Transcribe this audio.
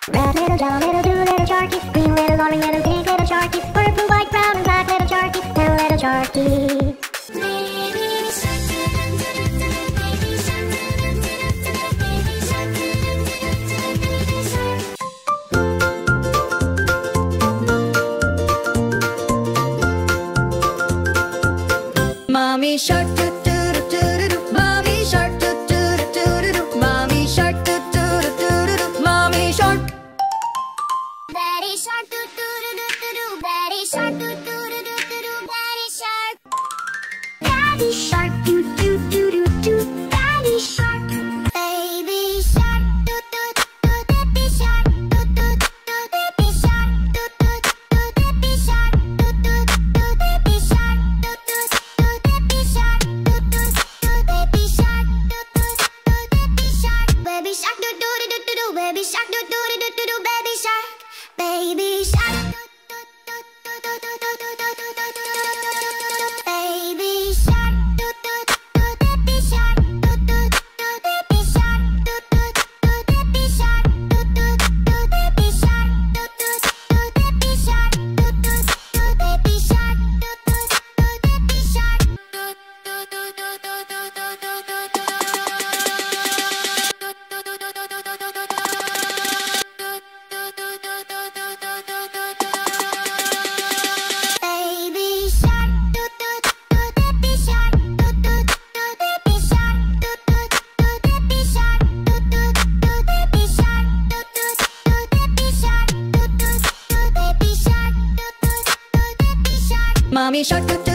Red little, yellow little, blue little sharky, green little, orange little, pink little sharky, purple, white, brown, and black little sharky, little little sharky. Mommy shark, doo doo doo doo doo. Mommy shark, doo doo doo doo doo. Mommy shark, doo doo doo doo doo. Mommy shark. Daddy shark, doo doo doo doo doo. Daddy shark, doo doo doo doo doo. Daddy shark. Daddy shark, doo doo doo doo doo. Daddy shark. Baby shark, doo doo doo. Baby shark, doo doo doo. Baby shark, doo doo doo. Baby shark, doo doo doo. Baby shark, doo doo doo. Baby shark, doo doo doo. Baby shark, doo doo doo. Baby shark. Baby shark, doo doo doo doo doo. Baby shark, doo doo doo doo doo. Baby shark. Baby shark. Baby shark. Baby shark. Baby shark. Baby shark. Baby shark. Baby shark. Baby shark. Baby shark. Baby shark, doo doo doo. Baby shark, doo doo doo. Baby shark, doo doo doo. Baby shark, doo doo doo. Baby shark, doo doo doo. Baby shark, doo doo doo. Baby shark, doo doo doo. Baby shark. Mommy shark, doo doo